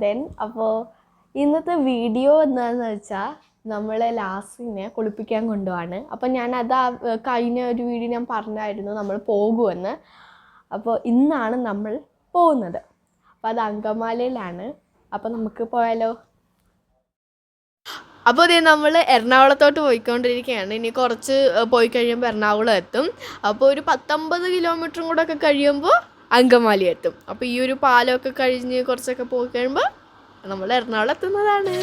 നന്ദൻ. അപ്പോൾ ഇന്നത്തെ വീഡിയോ എന്താണെന്ന് വെച്ചാൽ നമ്മളെ ലാസ്റ്റിനെ കുളിപ്പിക്കാൻ കൊണ്ടുപോവാണ്. അപ്പോൾ ഞാനത് കഴിഞ്ഞ ഒരു വീഡിയോ ഞാൻ പറഞ്ഞായിരുന്നു നമ്മൾ പോകുമെന്ന്. അപ്പോൾ ഇന്നാണ് നമ്മൾ പോകുന്നത്. അപ്പോൾ അത് അങ്കമാലിയിലാണ്. അപ്പോൾ നമുക്ക് പോയാലോ? അപ്പോൾ ഇതേ നമ്മൾ എറണാകുളത്തോട്ട് പോയിക്കൊണ്ടിരിക്കുകയാണ്. ഇനി കുറച്ച് പോയി കഴിയുമ്പോൾ എറണാകുളം എത്തും. അപ്പോൾ ഒരു 19 കിലോമീറ്ററും കൂടെ ഒക്കെ കഴിയുമ്പോൾ അങ്കമാലി എത്തും. അപ്പോൾ ഈ ഒരു പാലമൊക്കെ കഴിഞ്ഞ് കുറച്ചൊക്കെ പോയി കഴിയുമ്പോൾ നമ്മൾ എറണാകുളം എത്തുന്നതാണ്.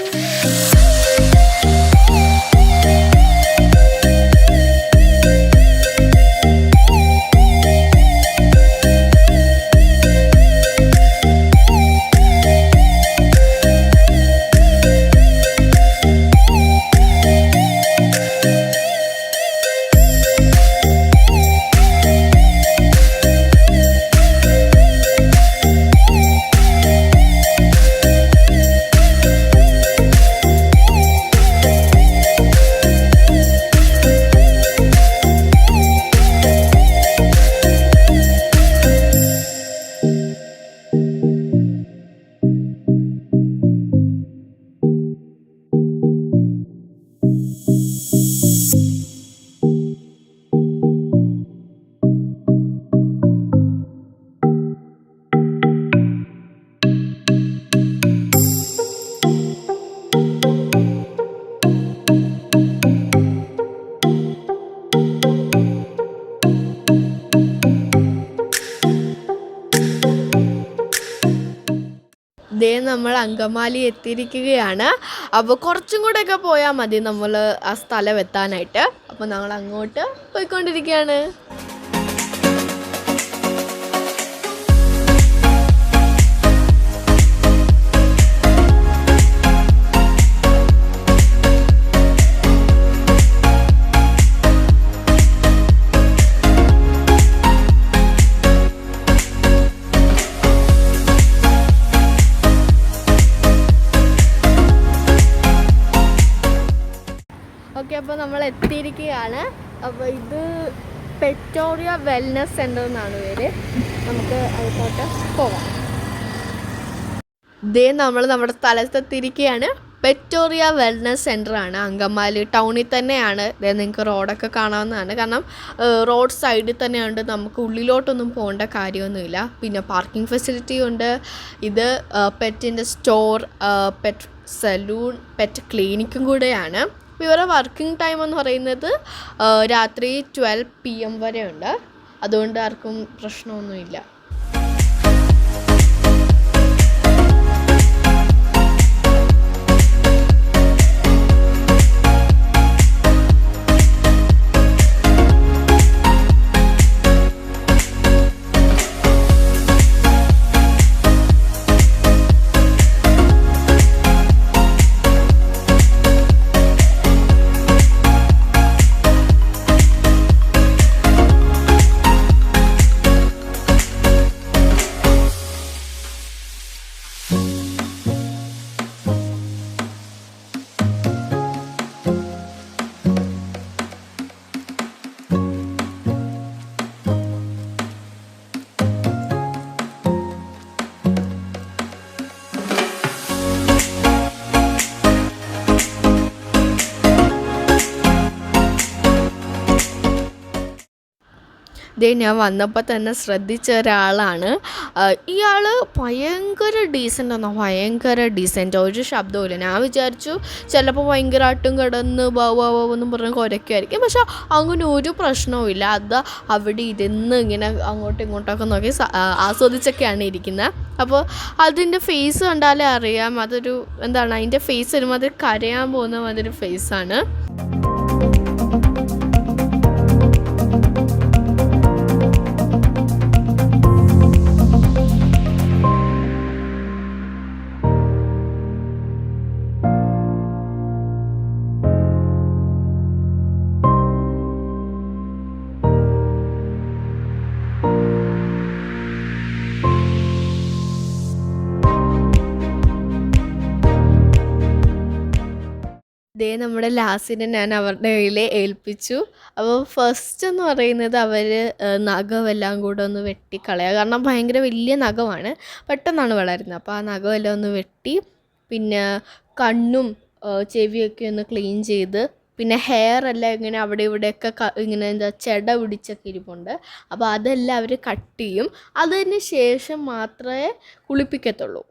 ദേ നമ്മൾ അങ്കമാലി എത്തിയിരിക്കുകയാണ്. അപ്പോൾ കുറച്ചും കൂടെയൊക്കെ പോയാൽ മതി നമ്മൾ ആ സ്ഥലം എത്താനായിട്ട്. അപ്പോൾ ഞങ്ങൾ അങ്ങോട്ട് പോയിക്കൊണ്ടിരിക്കുകയാണ്. ഓക്കെ, അപ്പോൾ നമ്മൾ എത്തിയിരിക്കുകയാണ്. അപ്പോൾ ഇത് പെറ്റോറിയ വെൽനസ് സെൻ്റർ എന്നാണ് പേര്. നമുക്ക് അങ്ങോട്ട് പോകാം. ഇതേ നമ്മൾ നമ്മുടെ സ്ഥലത്തെത്തിയിരിക്കുകയാണ്. പെറ്റോറിയ വെൽനസ് സെൻ്ററാണ്. അങ്കമാലി ടൗണിൽ തന്നെയാണ്. ഇതേ നിങ്ങൾക്ക് റോഡൊക്കെ കാണാവുന്നതാണ്. കാരണം റോഡ് സൈഡിൽ തന്നെയുണ്ട്. നമുക്ക് ഉള്ളിലോട്ടൊന്നും പോകേണ്ട കാര്യമൊന്നുമില്ല. പിന്നെ പാർക്കിംഗ് ഫെസിലിറ്റി ഉണ്ട്. ഇത് പെറ്റിൻ്റെ സ്റ്റോർ, പെറ്റ് സലൂൺ, പെറ്റ് ക്ലിനിക്കും കൂടെയാണ്. ഇവരുടെ വർക്കിംഗ് ടൈം എന്ന് പറയുന്നത് രാത്രി 12 PM വരെ ഉണ്ട്. അതുകൊണ്ട് ആർക്കും പ്രശ്നമൊന്നുമില്ല. ഇതേ ഞാൻ വന്നപ്പോൾ തന്നെ ശ്രദ്ധിച്ച ഒരാളാണ്. ഇയാൾ ഭയങ്കര ഡീസൻ്റ്. ഭയങ്കര ഡീസൻ്റ്. ഒരു ശബ്ദവുമില്ല. ഞാൻ വിചാരിച്ചു ചിലപ്പോൾ ഭയങ്കരമായിട്ടും കിടന്ന് ബാവെന്നും പറഞ്ഞ് കുരയ്ക്കുമായിരിക്കും. പക്ഷെ അങ്ങനെ ഒരു പ്രശ്നവുമില്ല. അത് അവിടെ ഇരുന്ന് ഇങ്ങനെ അങ്ങോട്ടും ഇങ്ങോട്ടൊക്കെ നോക്കി ആസ്വദിച്ചൊക്കെയാണ് ഇരിക്കുന്നത്. അപ്പോൾ അതിൻ്റെ ഫേസ് കണ്ടാലേ അറിയാം. അതൊരു എന്താണ്, അതിൻ്റെ ഫേസ് വരുമ്പോൾ അത് കരയാൻ പോകുന്ന മാതിരി ഫേസാണ്. ദേ നമ്മുടെ ലാസിനെ ഞാൻ അവരുടെ കയ്യിൽ ഏൽപ്പിച്ചു. അപ്പോൾ ഫസ്റ്റ് എന്ന് പറയുന്നത് അവർ നഖമെല്ലാം കൂടെ ഒന്ന് വെട്ടിക്കളയുക. കാരണം ഭയങ്കര വലിയ നഖമാണ്, പെട്ടെന്നാണ് വളരുന്നത്. അപ്പോൾ ആ നഖമെല്ലാം ഒന്ന് വെട്ടി, പിന്നെ കണ്ണും ചെവിയൊക്കെ ഒന്ന് ക്ലീൻ ചെയ്ത്, പിന്നെ ഹെയർ എല്ലാം ഇങ്ങനെ അവിടെ ഇവിടെയൊക്കെ ഇങ്ങനെ എന്താ ചെട പിടിച്ചൊക്കെ ഇരിപ്പുണ്ട്. അപ്പോൾ അതെല്ലാം അവർ കട്ട് ചെയ്യും. അതിന് ശേഷം മാത്രമേ കുളിപ്പിക്കത്തുള്ളൂ.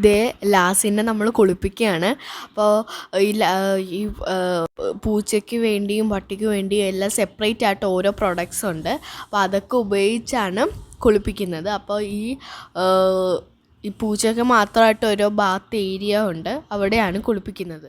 ദേ ലാസിനെ നമ്മൾ കുളിപ്പിക്കുകയാണ്. അപ്പോൾ ഈ പൂച്ചയ്ക്ക് വേണ്ടിയും പട്ടിക്ക് വേണ്ടിയും എല്ലാം സെപ്പറേറ്റ് ആയിട്ട് ഓരോ പ്രൊഡക്ട്സ് ഉണ്ട്. അപ്പോൾ അതൊക്കെ ഉപയോഗിച്ചാണ് കുളിപ്പിക്കുന്നത്. അപ്പോൾ ഈ പൂച്ചയ്ക്ക് മാത്രമായിട്ട് ഓരോ ബാത്ത് ഏരിയ ഉണ്ട്, അവിടെയാണ് കുളിപ്പിക്കുന്നത്.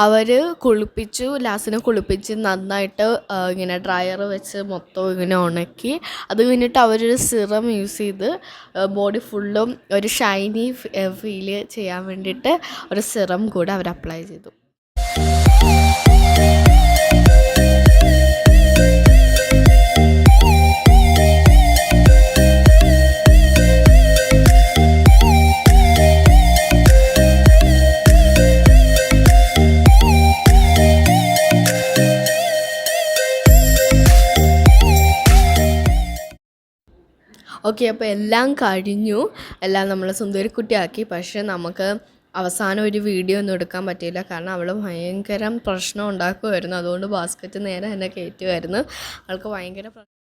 അവർ കുളിപ്പിച്ചു, ലാസിനെ കുളിപ്പിച്ച് നന്നായിട്ട് ഇങ്ങനെ ഡ്രയർ വെച്ച് മൊത്തം ഇങ്ങനെ ഉണക്കി. അത് കഴിഞ്ഞിട്ട് അവരൊരു സിറം യൂസ് ചെയ്ത് ബോഡി ഫുള്ളും ഒരു ഷൈനി ഫീൽ ചെയ്യാൻ വേണ്ടിയിട്ട് ഒരു സിറം കൂടെ അവർ അപ്ലൈ ചെയ്തു. ഓക്കെ, അപ്പോൾ എല്ലാം കഴിഞ്ഞു, എല്ലാം നമ്മൾ സുന്ദരിക്കുട്ടിയാക്കി. പക്ഷേ നമുക്ക് അവസാനം ഒരു വീഡിയോ ഒന്നും എടുക്കാൻ പറ്റിയില്ല, കാരണം അവൾ ഭയങ്കര പ്രശ്നം ഉണ്ടാക്കുമായിരുന്നു. അതുകൊണ്ട് ബാസ്ക്കറ്റ് നേരെ എന്നെ കയറ്റുമായിരുന്നു. അവൾക്ക് ഭയങ്കര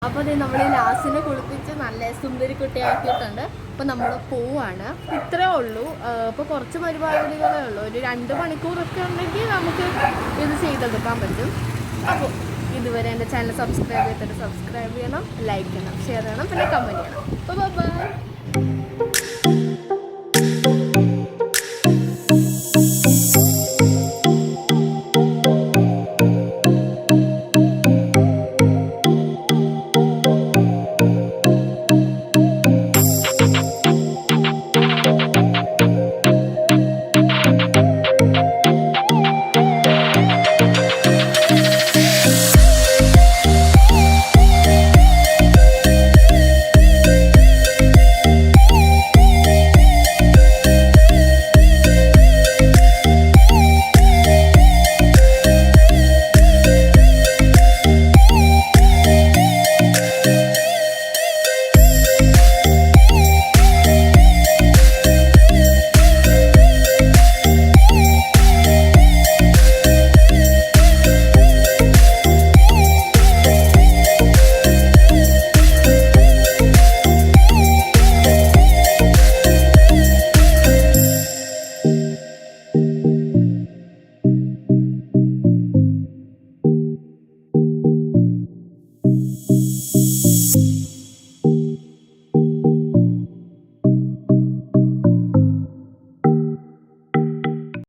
അപ്പോൾ അത് നമ്മൾ ലാസിനെ കുളിപ്പിച്ച് നല്ല സുന്ദരിക്കുട്ടിയാക്കിയിട്ടുണ്ട്. അപ്പോൾ നമ്മൾ പോവാണ്. ഇത്രേ ഉള്ളൂ. അപ്പോൾ കുറച്ച് പരിപാടികളേ ഉള്ളൂ. ഒരു 2 മണിക്കൂറൊക്കെ ഉണ്ടെങ്കിൽ നമുക്ക് ഇത് ചെയ്തെടുക്കാൻ പറ്റും. അപ്പോൾ ഇതുവരെ എൻ്റെ ചാനൽ സബ്സ്ക്രൈബ് ചെയ്തിട്ട് സബ്സ്ക്രൈബ് ചെയ്യണം, ലൈക്ക് ചെയ്യണം, ഷെയർ ചെയ്യണം, പിന്നെ കമൻറ്റ് ചെയ്യണം. അപ്പോൾ ബൈ.